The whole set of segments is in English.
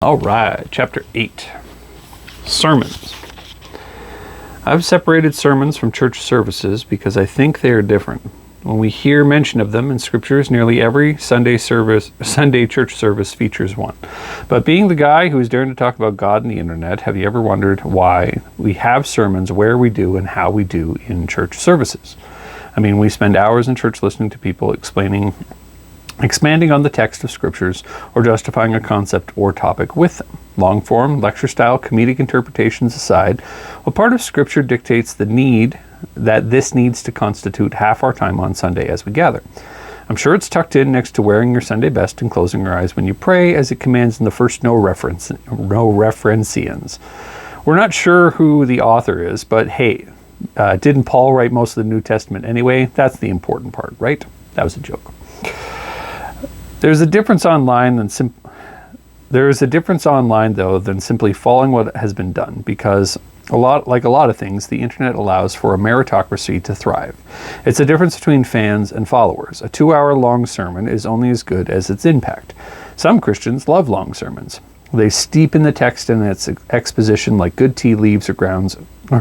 All right, chapter 8, sermons. I've separated sermons from church services because I think they are different. When we hear mention of them in scriptures, nearly every Sunday church service features one. But being the guy who is daring to talk about God and the internet, have you ever wondered why we have sermons where we do and how we do in church services? I mean, we spend hours in church listening to people expanding on the text of scriptures or justifying a concept or topic with them. Long form, lecture style, comedic interpretations aside, a part of scripture dictates that this needs to constitute half our time on Sunday as we gather. I'm sure it's tucked in next to wearing your Sunday best and closing your eyes when you pray, as it commands in the first no referencians. We're not sure who the author is, but hey, didn't Paul write most of the New Testament anyway? That's the important part, right? That was a joke. There's a difference online though than simply following what has been done, because like a lot of things, the internet allows for a meritocracy to thrive. It's a difference between fans and followers. A 2-hour long sermon is only as good as its impact. Some Christians love long sermons. They steep in the text and its exposition like good tea leaves or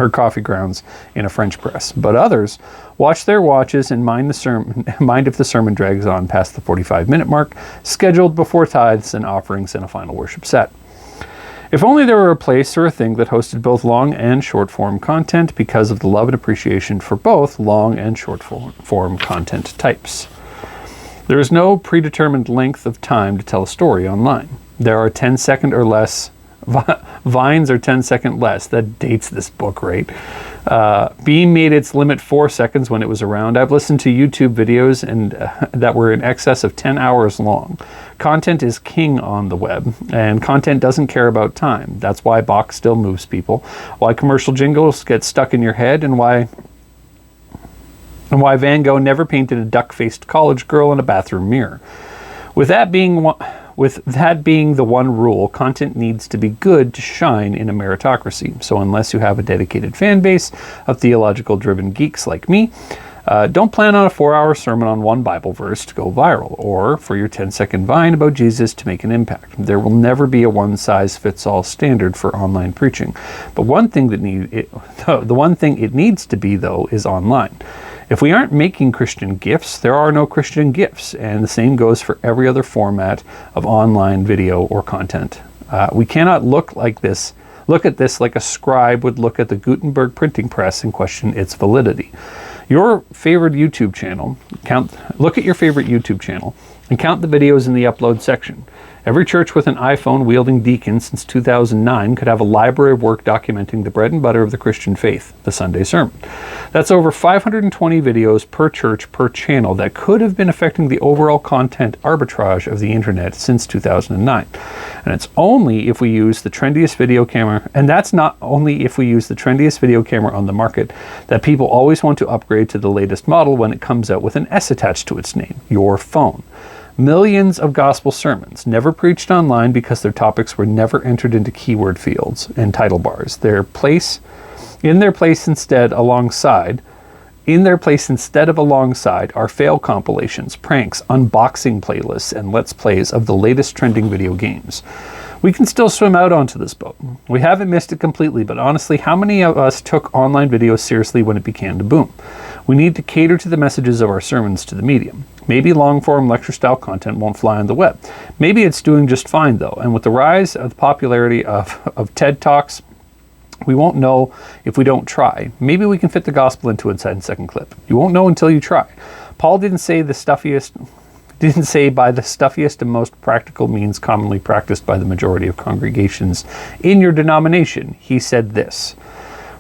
coffee grounds in a French press. But others watch their watches and mind if the sermon drags on past the 45-minute mark, scheduled before tithes and offerings and a final worship set. If only there were a place or a thing that hosted both long and short form content, because of the love and appreciation for both long and short form content types. There is no predetermined length of time to tell a story online. There are 10-second or less vines are 10-second less. That dates this book, right? Beam made its limit 4 seconds when it was around. I've listened to YouTube videos that were in excess of 10 hours long. Content is king on the web, and content doesn't care about time. That's why Bach still moves people, why commercial jingles get stuck in your head, and why Van Gogh never painted a duck-faced college girl in a bathroom mirror. With that being the one rule, content needs to be good to shine in a meritocracy. So unless you have a dedicated fan base of theological-driven geeks like me, don't plan on a 4-hour sermon on one Bible verse to go viral, or for your 10-second vine about Jesus to make an impact. There will never be a one-size-fits-all standard for online preaching. But the one thing it needs to be, though, is online. If we aren't making Christian gifts, there are no Christian gifts, and the same goes for every other format of online video or content. We cannot look at this like a scribe would look at the Gutenberg printing press and question its validity. Look at your favorite YouTube channel and count the videos in the upload section. Every church with an iPhone-wielding deacon since 2009 could have a library of work documenting the bread and butter of the Christian faith, the Sunday sermon. That's over 520 videos per church per channel that could have been affecting the overall content arbitrage of the internet since 2009. And it's only if we use the trendiest video camera, and that's not only if we use the trendiest video camera on the market, that people always want to upgrade to the latest model when it comes out with an S attached to its name, your phone. Millions of gospel sermons never preached online because their topics were never entered into keyword fields and title bars. In their place instead of alongside are fail compilations, pranks, unboxing playlists, and let's plays of the latest trending video games. We can still swim out onto this boat. We haven't missed it completely, but honestly, how many of us took online video seriously when it began to boom? We need to cater to the messages of our sermons to the medium. Maybe long-form lecture-style content won't fly on the web. Maybe it's doing just fine, though, and with the rise of the popularity of TED Talks, we won't know if we don't try. Maybe we can fit the gospel into a 10-second clip. You won't know until you try. Paul didn't say by the stuffiest and most practical means commonly practiced by the majority of congregations in your denomination. He said this: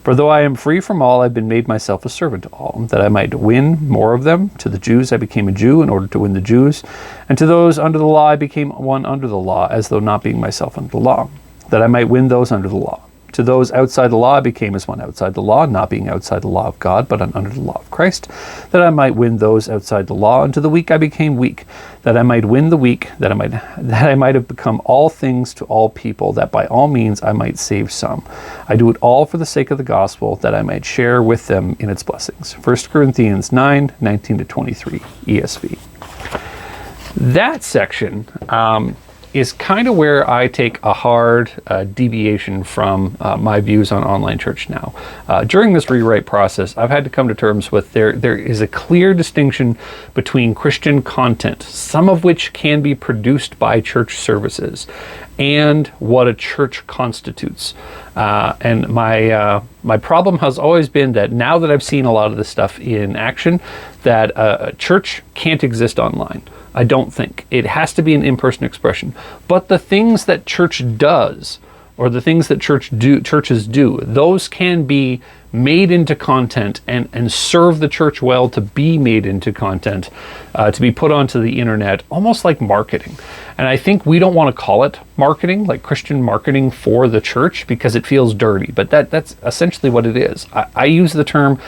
"For though I am free from all, I've been made myself a servant to all, that I might win more of them. To the Jews I became a Jew in order to win the Jews, and to those under the law I became one under the law, as though not being myself under the law, that I might win those under the law. To those outside the law I became as one outside the law, not being outside the law of God, but under the law of Christ, that I might win those outside the law. And to the weak I became weak, that I might win the weak, that I might have become all things to all people, that by all means I might save some. I do it all for the sake of the gospel, that I might share with them in its blessings." 1 Corinthians 9:19-23, ESV. That section is kind of where I take a hard deviation from my views on online church now. During this rewrite process, I've had to come to terms with there is a clear distinction between Christian content, some of which can be produced by church services, and what a church constitutes. And my problem has always been that now that I've seen a lot of this stuff in action, that a church can't exist online. I don't think. It has to be an in-person expression. But the things that church does, or the things that churches do, those can be made into content and serve the church well to be made into content, to be put onto the internet, almost like marketing. And I think we don't want to call it marketing, like Christian marketing for the church, because it feels dirty, but that's essentially what it is. I use the term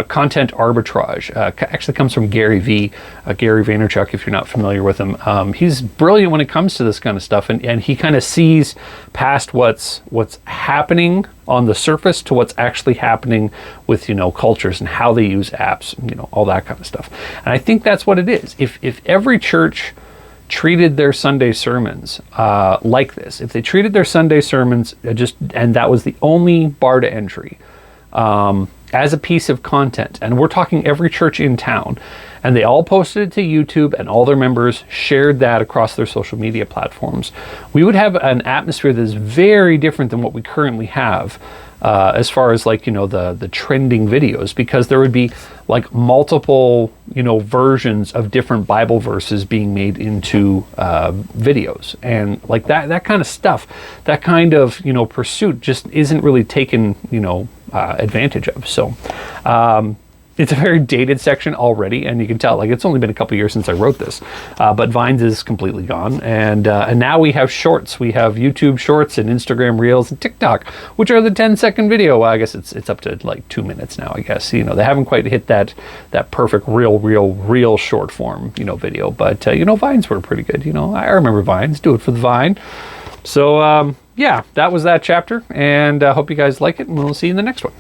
content arbitrage. Actually comes from Gary Vaynerchuk, if you're not familiar with him. He's brilliant when it comes to this kind of stuff, and he kind of sees past what's happening on the surface to what's actually happening with, cultures and how they use apps, all that kind of stuff. And I think that's what it is. If every church treated their Sunday sermons like this, if they treated their Sunday sermons and that was the only bar to entry, as a piece of content, and we're talking every church in town, and they all posted it to YouTube and all their members shared that across their social media platforms, we would have an atmosphere that is very different than what we currently have, as far as the trending videos, because there would be like multiple versions of different Bible verses being made into videos, and like that kind of stuff, that kind of pursuit just isn't really taken advantage of. So it's a very dated section already, and you can tell, it's only been a couple years since I wrote this, but Vines is completely gone, and now we have shorts. We have YouTube shorts and Instagram Reels and TikTok, which are the 10-second video. Well, I guess it's up to like 2 minutes now, I guess. They haven't quite hit that perfect real short form video, but Vines were pretty good. I remember Vines. Do it for the Vine. So yeah, that was that chapter, and I hope you guys like it, and we'll see you in the next one.